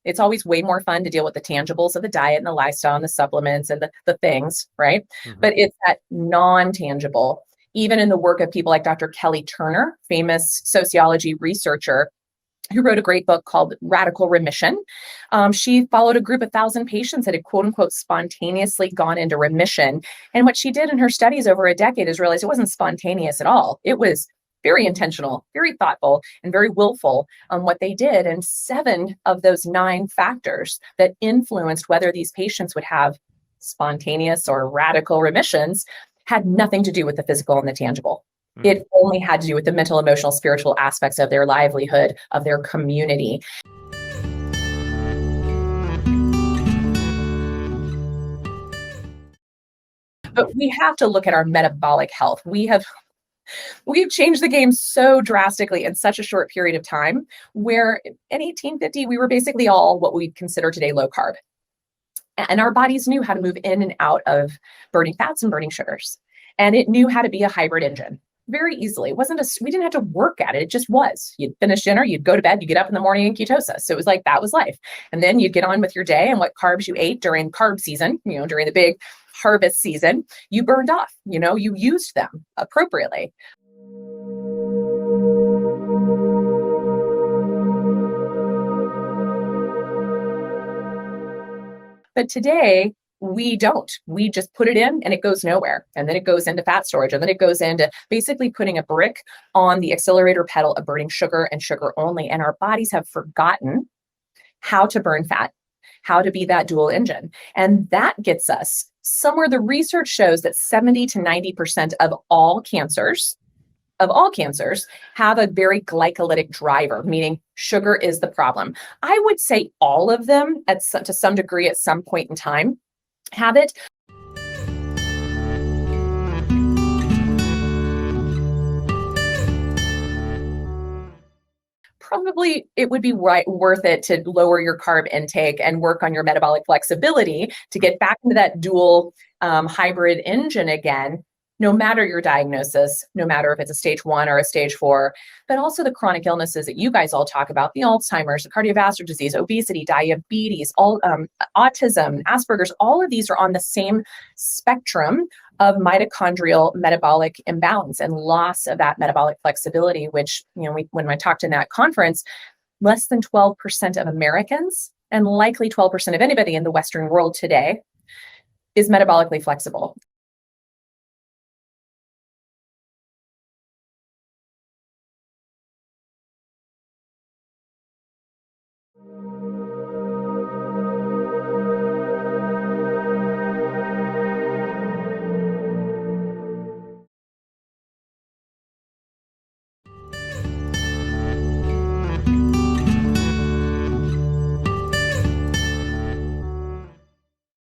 It's always way more fun to deal with the tangibles of the diet and the lifestyle and the supplements and the things, right? But it's that non-tangible, even in the work of people like Dr. Kelly Turner, famous sociology researcher, who wrote a great book called Radical Remission. She followed a group of 1,000 patients that had quote unquote spontaneously gone into remission. And what she did in her studies over a decade is realize it wasn't spontaneous at all. It was very intentional, very thoughtful, and very willful on what they did. And 7 of those 9 factors that influenced whether these patients would have spontaneous or radical remissions had nothing to do with the physical and the tangible. It only had to do with the mental, emotional, spiritual aspects of their livelihood, of their community. But we have to look at our metabolic health. We've changed the game so drastically in such a short period of time, where in 1850, we were basically all what we consider today low carb. And our bodies knew how to move in and out of burning fats and burning sugars. And it knew how to be a hybrid engine very easily. It wasn't we didn't have to work at it. It just was. You'd finish dinner, you'd go to bed, you get up in the morning in ketosis. So it was like, that was life. And then you'd get on with your day, and what carbs you ate during carb season, during the big harvest season, you burned off, you used them appropriately. But today, we don't. We just put it in and it goes nowhere. And then it goes into fat storage. And then it goes into basically putting a brick on the accelerator pedal of burning sugar and sugar only. And our bodies have forgotten how to burn fat, how to be that dual engine. And that gets us somewhere. The research shows that 70 to 90% of all cancers have a very glycolytic driver, meaning sugar is the problem. I would say all of them to some degree at some point in time have it. Probably it would be worth it to lower your carb intake and work on your metabolic flexibility to get back into that dual hybrid engine again, no matter your diagnosis, no matter if it's a stage 1 or a stage 4, but also the chronic illnesses that you guys all talk about, the Alzheimer's, the cardiovascular disease, obesity, diabetes, autism, Asperger's, all of these are on the same spectrum of mitochondrial metabolic imbalance and loss of that metabolic flexibility, which, when I talked in that conference, less than 12% of Americans, and likely 12% of anybody in the Western world today, is metabolically flexible.